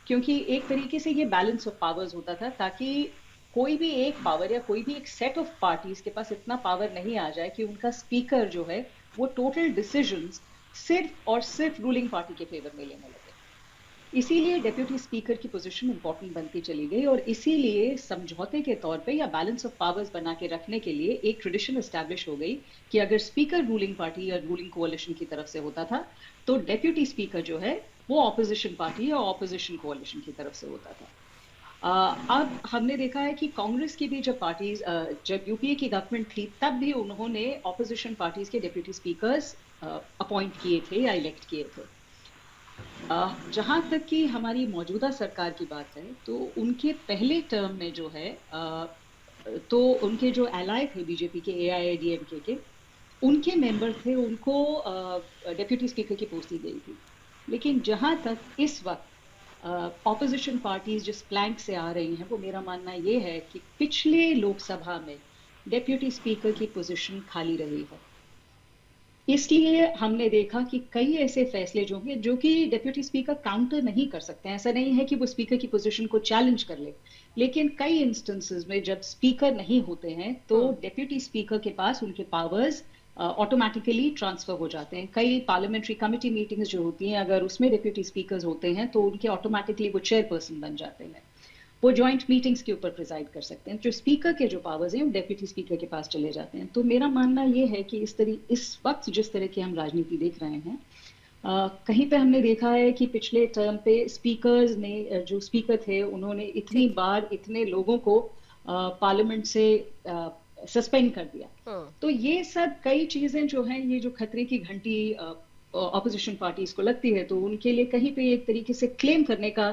क्योंकि एक तरीके से ये बैलेंस ऑफ पावर्स होता था ताकि कोई भी एक पावर या कोई भी एक सेट ऑफ पार्टीज के पास इतना पावर नहीं आ जाए कि उनका स्पीकर जो है वो टोटल डिसीजंस सिर्फ और सिर्फ रूलिंग पार्टी के फेवर में लेने लगे। इसीलिए डेप्यूटी स्पीकर की पोजीशन इंपॉर्टेंट बनती चली गई और इसीलिए समझौते के तौर पे या बैलेंस ऑफ पावर्स बना के रखने के लिए एक ट्रेडिशन एस्टैब्लिश हो गई कि अगर स्पीकर रूलिंग पार्टी या रूलिंग कोalition की तरफ से होता था तो डेप्यूटी स्पीकर जो है वो ऑपोजिशन पार्टी या ऑपोजिशन कोalition की तरफ से होता था। अब हमने देखा है कि कांग्रेस की भी जब पार्टीज, जब यूपीए की गवर्नमेंट थी तब भी उन्होंने ऑपोजिशन पार्टीज के डिप्यूटी स्पीकर्स अपॉइंट किए थे या इलेक्ट किए थे। जहां तक कि हमारी मौजूदा सरकार की बात है तो उनके पहले टर्म में जो है तो उनके जो एलाय थे बीजेपी के AIADMK के, उनके मेंबर थे, उनको डिप्यूटी स्पीकर की पोस्ट दी गई थी। लेकिन जहां तक इस वक्त ऑपोजिशन पार्टीज जिस प्लैंक से आ रही हैं वो मेरा मानना ये है कि पिछले लोकसभा में डेप्यूटी स्पीकर की पोजीशन खाली रही है। इसलिए हमने देखा कि कई ऐसे फैसले जो हैं जो कि डेप्यूटी स्पीकर काउंटर नहीं कर सकते हैं। ऐसा नहीं है कि वो स्पीकर की पोजीशन को चैलेंज कर ले, लेकिन कई इंस्टेंसेस में जब स्पीकर नहीं होते हैं तो डेप्यूटी स्पीकर के पास उनके पावर्स ऑटोमेटिकली ट्रांसफर हो जाते हैं। कई पार्लियामेंट्री कमेटी मीटिंग्स जो होती हैं अगर उसमें डिप्यूटी स्पीकर्स होते हैं तो उनके ऑटोमेटिकली वो चेयरपर्सन बन जाते हैं, वो जॉइंट मीटिंग्स के ऊपर प्रिजाइड कर सकते हैं। जो स्पीकर के जो पावर्स हैं वो डेप्यूटी स्पीकर के पास चले जाते हैं। तो मेरा मानना ये है कि इस वक्त जिस तरह की हम राजनीति देख रहे हैं, कहीं पे हमने देखा है कि पिछले टर्म पे स्पीकर्स ने, जो स्पीकर थे उन्होंने इतनी बार इतने लोगों को पार्लियामेंट से सस्पेंड कर दिया। तो ये सब कई चीजें जो हैं, ये जो खतरे की घंटी ऑपोजिशन पार्टीज को लगती है तो उनके लिए कहीं पे एक तरीके से क्लेम करने का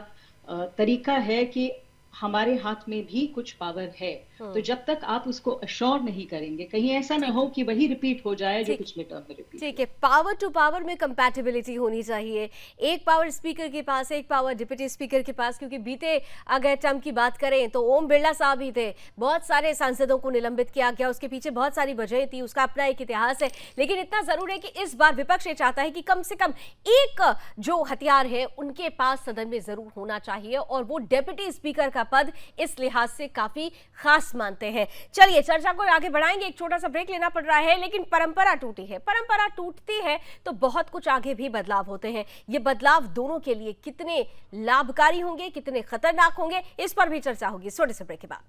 तरीका है कि हमारे हाथ में भी कुछ पावर है, तो जब तक आप उसको अश्योर नहीं करेंगे, कहीं ऐसा ना हो कि वही रिपीट हो जाए जो पिछले टर्म में रिपीट। ठीक है, पावर टू पावर में कंपैटिबिलिटी होनी चाहिए। एक पावर स्पीकर के पास, एक पावर डिप्टी स्पीकर के पास, क्योंकि बीते अगर टर्म की बात करें तो ओम बिरला साहब ही थे, बहुत सारे सांसदों को निलंबित किया गया, उसके पीछे बहुत सारी वजह थी, उसका अपना एक इतिहास है। लेकिन इतना जरूर है कि इस बार विपक्ष ये चाहता है कि कम से कम एक जो हथियार है उनके पास सदन में जरूर होना चाहिए, और वो डिप्टी स्पीकर का पद इस लिहाज से काफी खास मानते हैं। चलिए चर्चा को आगे बढ़ाएंगे, एक छोटा सा ब्रेक लेना पड़ रहा है, लेकिन परंपरा टूटी है। परंपरा टूटती है तो बहुत कुछ आगे भी बदलाव होते हैं। ये बदलाव दोनों के लिए कितने लाभकारी होंगे, कितने खतरनाक होंगे, इस पर भी चर्चा होगी छोटे से ब्रेक के बाद।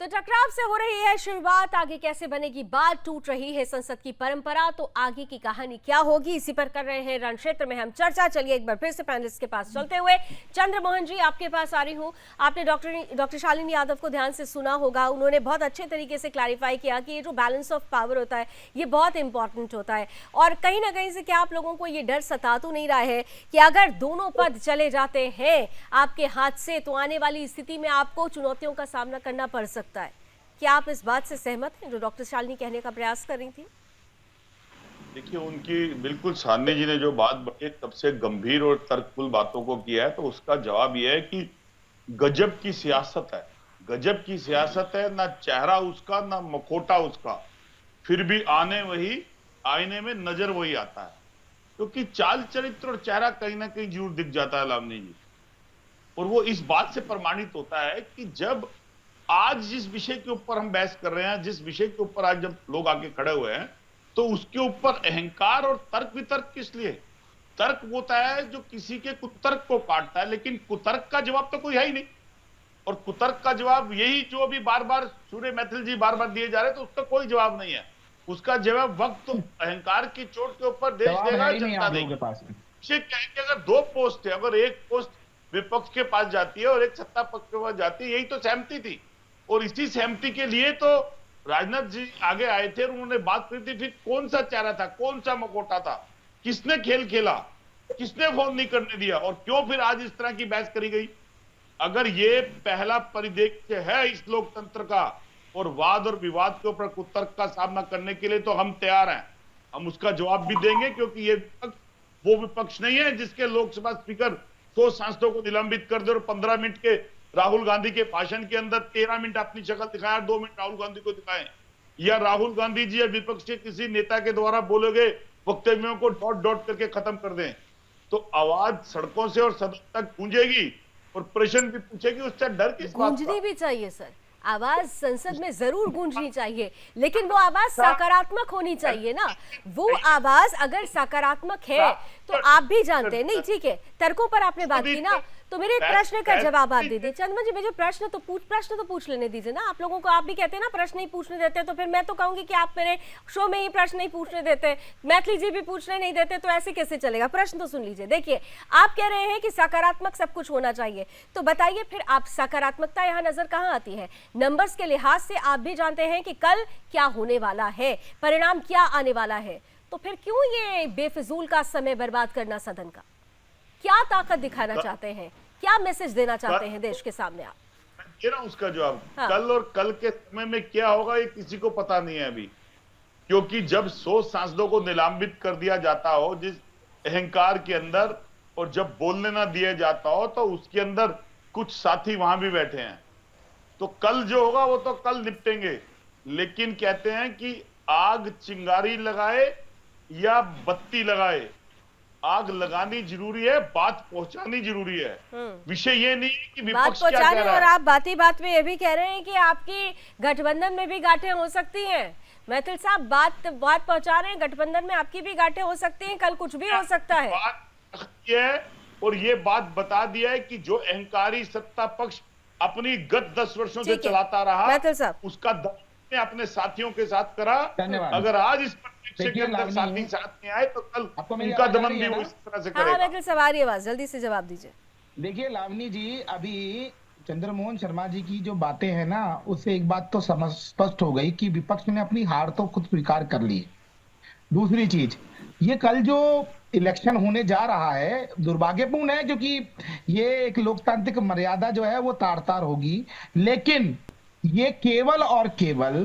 तो टकराव से हो रही है शुरुआत, आगे कैसे बनेगी बात, टूट रही है संसद की परंपरा, तो आगे की कहानी क्या होगी, इसी पर कर रहे हैं रण क्षेत्र में हम चर्चा। चलिए एक बार फिर से पैनलिस्ट के पास चलते हुए, चंद्रमोहन जी आपके पास आ रही हूँ। आपने डॉक्टर शालिनी यादव को ध्यान से सुना होगा, उन्होंने बहुत अच्छे तरीके से क्लैरिफाई किया कि ये जो बैलेंस ऑफ पावर होता है ये बहुत इंपॉर्टेंट होता है, और कहीं ना कहीं से क्या आप लोगों को ये डर सता तो नहीं रहा है कि अगर दोनों पद चले जाते हैं आपके हाथ से तो आने वाली स्थिति में आपको चुनौतियों का सामना करना पड़ सकता है? क्या आप इस बात से सहमत हैं जो डॉक्टर शालिनी कहने का प्रयास कर रही थी? देखिए, उनकी बिल्कुल शालिनी जी ने जो बात बड़ी सबसे गंभीर और तर्कबुल बातों को किया है, तो उसका जवाब यह है कि गजब की सियासत है, गजब की सियासत है, ना चेहरा उसका ना मखोटा उसका, फिर भी आईने में नजर वही आता है, क्योंकि चाल चरित्र और चेहरा कहीं ना कहीं जरूर दिख जाता है लावनी जी। और वो इस बात से प्रमाणित होता है कि जब आज जिस विषय के ऊपर हम बहस कर रहे हैं, जिस विषय के ऊपर आज जब लोग आके खड़े हुए हैं, तो उसके ऊपर अहंकार और तर्क वितर्क किस लिए? तर्क होता है जो किसी के कुतर्क को काटता है, लेकिन कुतर्क का जवाब तो कोई है ही नहीं। और कुतर्क का जवाब यही जो अभी बार बार सूर्य मैथिल जी बार बार दिए जा रहे हैं, तो उसका कोई जवाब नहीं है। उसका जवाब वक्त तो अहंकार की चोट के ऊपर देश देगा, जनता देगी। अगर दो पोस्ट है, अगर एक पोस्ट विपक्ष के पास जाती है और एक सत्ता पक्ष के पास जाती है, यही तो सहमति थी। और इसी सहमति के लिए तो राजनाथ जी आगे आए थे और उन्होंने बात करी थी। फिर कौन सा चेहरा था, कौन सा मकोटा था, किसने खेल खेला, किसने फोन नहीं करने दिया, और क्यों फिर आज इस तरह की बहस करी गई? अगर ये पहला परिदृश्य है इस लोकतंत्र का और वाद और विवाद के ऊपर कुतर्क का सामना करने के लिए, तो हम तैयार हैं, हम उसका जवाब भी देंगे। क्योंकि ये विपक्ष वो विपक्ष नहीं है जिसके लोकसभा स्पीकर 100 सांसदों को निलंबित कर दे और 15 मिनट के राहुल गांधी के भाषण के अंदर 13 मिनट अपनी शक्ल दिखाया, 2 मिनट राहुल गांधी को दिखाएं, या राहुल गांधी जी या विपक्ष के किसी नेता के द्वारा बोले गए वक्तव्यों को डॉट डॉट करके खत्म कर दें, तो आवाज सड़कों से और सदन तक गूंजेगी और प्रश्न भी पूछेगी। उससे डर किस बात का? गूंजनी भी चाहिए सर, आवाज संसद में जरूर गूंजनी चाहिए, लेकिन वो आवाज सकारात्मक होनी चाहिए ना। वो आवाज अगर सकारात्मक है तो आप भी जानते हैं, नहीं ठीक है, तर्कों पर आपने बात की ना, तो मेरे प्रश्न का जवाब आप दे दीजिए। चंद्रमा जी, मुझे प्रश्न तो पूछ लेने दीजिए ना। आप लोगों को, आप भी कहते हैं ना प्रश्न नहीं पूछने देते, तो फिर मैं तो कहूंगी कि आप मेरे शो में ही प्रश्न नहीं पूछने देते, मैथिली जी भी पूछने नहीं देते, तो ऐसे कैसे चलेगा? प्रश्न तो सुन लीजिए। देखिए, आप कह रहे हैं कि सकारात्मक सब कुछ होना चाहिए, तो बताइए फिर आप सकारात्मकता यहाँ नजर कहाँ आती है? नंबर्स के लिहाज से आप भी जानते हैं कि कल क्या होने वाला है, परिणाम क्या आने वाला है, तो फिर क्यों ये बेफिजूल का समय बर्बाद करना सदन का? क्या ताकत दिखाना चाहते हैं, क्या मैसेज देना चाहते हैं देश के सामने आप? ये ना उसका जवाब हाँ। कल और कल के समय में क्या होगा ये किसी को पता नहीं है अभी, क्योंकि जब 100 सांसदों को निलंबित कर दिया जाता हो जिस अहंकार के अंदर, और जब बोलने ना दिया जाता हो, तो उसके अंदर कुछ साथी वहां भी बैठे हैं, तो कल जो होगा वो तो कल निपटेंगे। लेकिन कहते हैं कि आग चिंगारी लगाए या बत्ती लगाए, आग लगानी जरूरी है, बात पहुंचानी जरूरी है। विषय ये नहीं है कि विपक्ष क्या कह रहा है। और आप बात ही बात में ये भी कह रहे हैं कि आपकी गठबंधन में भी गांठें हो सकती हैं। मैथिल साहब बात पहुंचा रहे हैं, गठबंधन में आपकी भी गांठें हो सकती हैं, कल कुछ भी हो सकता है। और ये बात बता दिया है कि जो अहंकारी सत्ता पक्ष अपनी गत 10 वर्षों से चलाता रहा, उसका ने अपने साथियों के साथ करा। अगर आज इस परिप्रेक्ष्य के अंदर साथी साथ में आए, तो कल उनका दमन भी वो इस तरह से करेगा। हाँ, सवारी आवाज जल्दी से जवाब दीजिए। देखिए लावनी जी, अभी चंद्रमोहन शर्मा जी की जो बातें हैं ना, उससे एक बात तो समझ स्पष्ट हो गई कि विपक्ष ने अपनी हार तो खुद स्वीकार कर ली। दूसरी चीज, ये कल जो इलेक्शन होने जा रहा है दुर्भाग्यपूर्ण है, क्योंकि ये एक लोकतांत्रिक मर्यादा जो है वो तार तार होगी, लेकिन ये केवल और केवल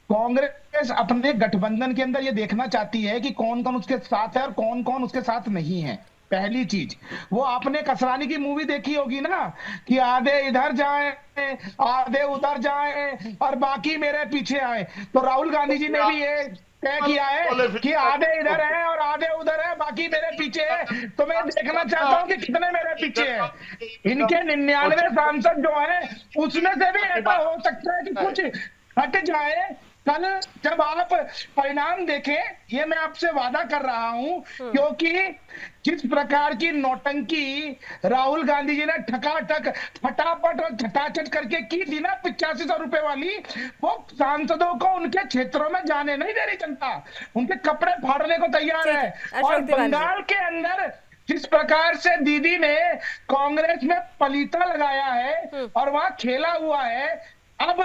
कांग्रेस अपने गठबंधन के अंदर ये देखना चाहती है कि कौन कौन उसके साथ है और कौन कौन उसके साथ नहीं है। पहली चीज, वो आपने कसरानी की मूवी देखी होगी ना, कि आधे इधर जाएं, आधे उधर जाएं और बाकी मेरे पीछे आए। तो राहुल गांधी जी ने भी ये तय किया है कि आधे इधर है और आधे उधर है, बाकी मेरे पीछे है। तो मैं देखना चाहता हूं कि कितने मेरे पीछे है। इनके 99 सांसद जो है उसमें से भी ऐसा हो सकता है कि कुछ हट जाए। कल जब आप परिणाम देखें, ये मैं आपसे वादा कर रहा हूं, क्योंकि जिस प्रकार की नौटंकी राहुल गांधी जी ने ठकाठक फटाफट और छटाछट करके की थी ना 8500 रुपए वाली, वो सांसदों को उनके क्षेत्रों में जाने नहीं दे रही जनता, उनके कपड़े फाड़ने को तैयार है। और बंगाल के अंदर जिस प्रकार से दीदी ने कांग्रेस में पलीता लगाया है और वहां खेला हुआ है, अब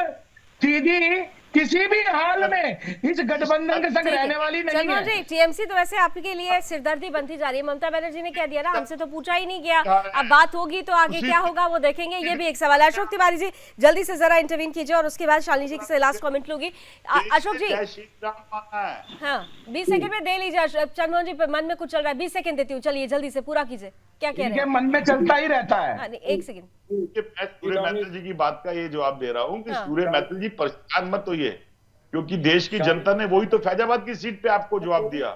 दीदी किसी भी हाल में इस गठबंधन के संग रहने वाली नहीं है। जी, टीएमसी तो वैसे आपके लिए सिरदर्दी बनती जा रही है। ममता बनर्जी ने कह दिया ना, हमसे तो पूछा ही नहीं गया, अब बात होगी तो आगे क्या होगा वो देखेंगे, ये भी एक सवाल है। अशोक तिवारी जी जल्दी से जरा इंटरवीन कीजिए और उसके बाद शालिनी जी से लास्ट कमेंट लूंगी। अशोक जी, हाँ 20 सेकंड में दे लीजिए। चंद्रमोहन जी मन में कुछ चल रहा है, 20 सेकंड देती हूँ, चलिए जल्दी से पूरा कीजिए, क्या कह रहे हैं? मन में चलता ही रहता है। एक सेकंड, सूर्य मैथिल जी की बात का ये जवाब दे रहा हूँ कि सूर्य मैथिल जी परेशान मत होइए, क्योंकि देश की जनता ने वही तो फैजाबाद की सीट पे आपको जवाब दिया,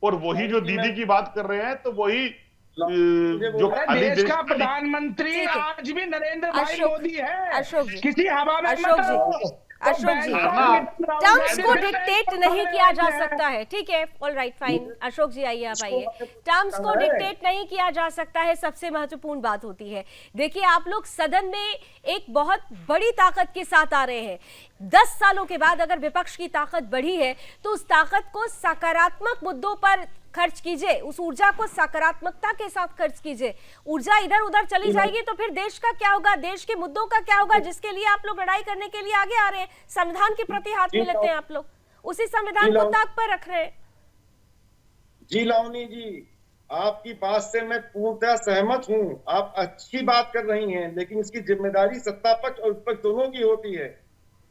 और वही जो दीदी की बात कर रहे हैं तो वही जो देश का प्रधानमंत्री आज भी नरेंद्र भाई मोदी है। किसी हवा में अशोक जी टर्म्स को डिक्टेट नहीं किया जा सकता है, ठीक है, ऑल राइट फाइन। अशोक जी आइए, आप आइए। टर्म्स को डिक्टेट नहीं किया जा सकता है, सबसे महत्वपूर्ण बात होती है। देखिए, आप लोग सदन में एक बहुत बड़ी ताकत के साथ आ रहे हैं। 10 सालों के बाद अगर विपक्ष की ताकत बढ़ी है तो उस ताकत को सकारात्मक मुद्दों पर खर्च कीजिए, उस ऊर्जा को सकारात्मकता के साथ खर्च कीजिए। ऊर्जा इधर उधर चली जाएगी तो फिर देश का क्या होगा, देश के मुद्दों का क्या होगा जिसके लिए आप लोग लड़ाई करने के लिए आगे आ रहे हैं। संविधान के प्रति हाथ में लेते हैं आप लोग, उसी संविधान को ताक पर रख रहे हैं। जी लावनी जी, आपकी बात से मैं पूर्णतः सहमत हूँ। आप अच्छी बात कर रही हैं, लेकिन इसकी जिम्मेदारी सत्ता पक्ष और विपक्ष दोनों की होती है।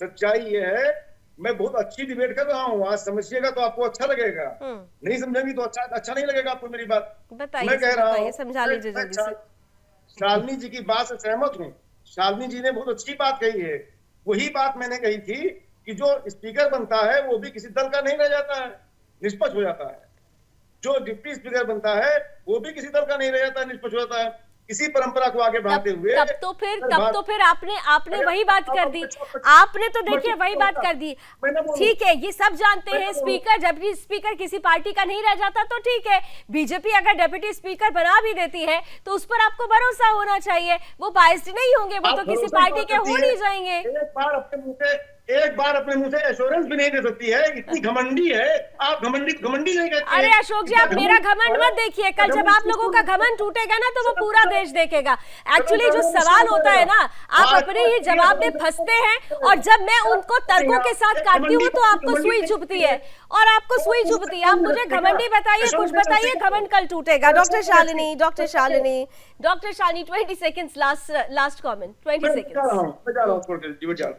सच्चाई ये है, मैं बहुत अच्छी डिबेट कर रहा हूँ, आज समझिएगा तो आपको अच्छा लगेगा, नहीं समझेंगी तो अच्छा नहीं लगेगा आपको मेरी बात। मैं कह रहा हूँ, समझा लीजिए जल्दी से। शालिनी जी की बात से सहमत हूँ। शालिनी जी ने बहुत अच्छी बात कही है। वही बात मैंने कही थी कि जो स्पीकर बनता है वो भी किसी दल का नहीं रह जाता है, निष्पक्ष हो जाता है। जो डिप्टी स्पीकर बनता है वो भी किसी दल का नहीं रह जाता, निष्पक्ष हो जाता है। इसी परंपरा को आगे बढ़ाते हुए तब तो फिर आपने वही बात कर दी। आपने तो देखिए वही बात कर दी। ठीक है, ये सब जानते हैं, स्पीकर जब भी स्पीकर किसी पार्टी का नहीं रह जाता तो ठीक है। बीजेपी अगर डेप्यूटी स्पीकर बना भी देती है तो उस पर आपको भरोसा होना चाहिए, वो बाइस्ड नहीं होंगे, वो तो किसी पार्टी के हो नहीं जाएंगे। एक बार अपने मुंह से एश्योरेंस भी नहीं दे सकती है, इतनी घमंडी है आप। घमंडी नहीं कहते। अरे अशोक जी, आप मेरा घमंड मत देखिए, कल जब आप लोगों का घमंड टूटेगा ना तो वो पूरा देश देखेगा। एक्चुअली जो सवाल होता है ना, आप अपने ही जवाब में फंसते हैं और जब मैं उनको तर्कों के साथ काटती हूँ तो आपको सुई चुभती है और आपको सुई चुभती है। आप मुझे घमंडी बताइए, कुछ बताइए, घमंड कल टूटेगा। Doctor Shalini 20 seconds last comment, 20 seconds.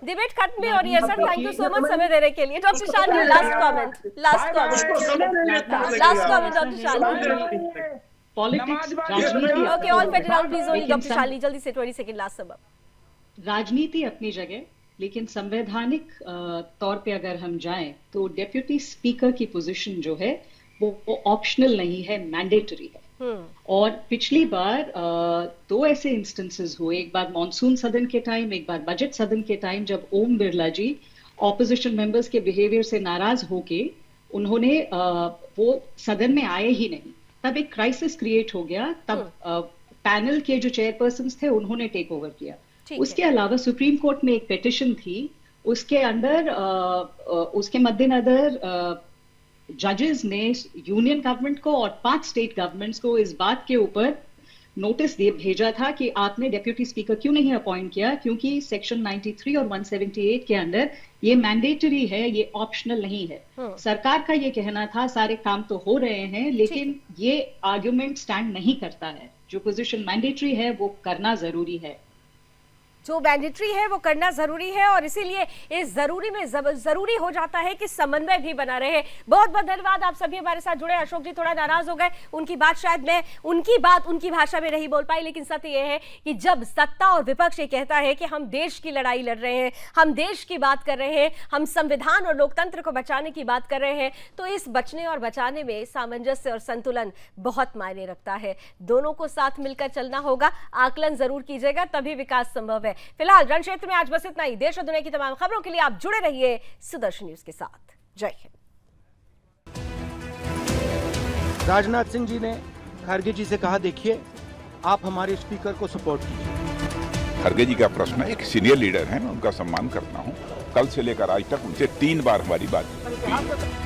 Debate खत्म भी हो रही है sir, thank you so much समय देने के लिए। Doctor Shalini last comment doctor Shalini. Okay, all fade down please, only doctor Shalini जल्दी से 20 सेकंड लास्ट सबब। राजनीति अपनी जगह, लेकिन संवैधानिक तौर पे अगर हम जाएं तो डेप्यूटी स्पीकर की पोजीशन जो है वो ऑप्शनल नहीं है, मैंडेटरी है। और पिछली बार 2 ऐसे इंस्टेंसेस हुए, एक बार मॉनसून सदन के टाइम, एक बार बजट सदन के टाइम, जब ओम बिरला जी ऑपोजिशन मेंबर्स के बिहेवियर से नाराज होके उन्होंने वो सदन में आए ही नहीं। तब एक क्राइसिस क्रिएट हो गया। तब पैनल के जो चेयरपर्सन थे उन्होंने टेक ओवर किया। उसके अलावा सुप्रीम कोर्ट में एक पिटिशन थी, उसके अंदर उसके मद्देनजर जजेस ने यूनियन गवर्नमेंट को और 5 स्टेट गवर्नमेंट्स को इस बात के ऊपर नोटिस भेजा था कि आपने डेप्यूटी स्पीकर क्यों नहीं अपॉइंट किया, क्योंकि सेक्शन 93 और 178 के अंदर ये मैंडेटरी है, ये ऑप्शनल नहीं है। सरकार का ये कहना था सारे काम तो हो रहे हैं, लेकिन ये आर्ग्यूमेंट स्टैंड नहीं करता है। जो पोजीशन मैंडेटरी है वो करना जरूरी है, जो मैंडेटरी है वो करना जरूरी है, और इसीलिए इस जरूरी में जरूरी हो जाता है कि समन्वय भी बना रहे। बहुत बहुत धन्यवाद, आप सभी हमारे साथ जुड़े। अशोक जी थोड़ा नाराज हो गए, उनकी बात शायद मैं उनकी भाषा में नहीं बोल पाई, लेकिन सत्य यह है कि जब सत्ता और विपक्ष ये कहता है कि हम देश की लड़ाई लड़ रहे हैं, हम देश की बात कर रहे हैं, हम संविधान और लोकतंत्र को बचाने की बात कर रहे हैं, तो इस बचने और बचाने में सामंजस्य और संतुलन बहुत मायने रखता है। दोनों को साथ मिलकर चलना होगा, आकलन जरूर कीजिएगा, तभी विकास संभव है। फिलहाल रण क्षेत्र में आज बस इतना ही। देश और दुनिया की तमाम खबरों के लिए आप जुड़े रहिए सुदर्शन न्यूज के साथ। जय हिंद। राजनाथ सिंह जी ने खड़गे जी से कहा, देखिए आप हमारे स्पीकर को सपोर्ट कीजिए। खड़गे जी का प्रश्न है, एक सीनियर लीडर है, मैं उनका सम्मान करता हूं। कल से लेकर आज तक उनसे 3 बार हमारी बात हुई।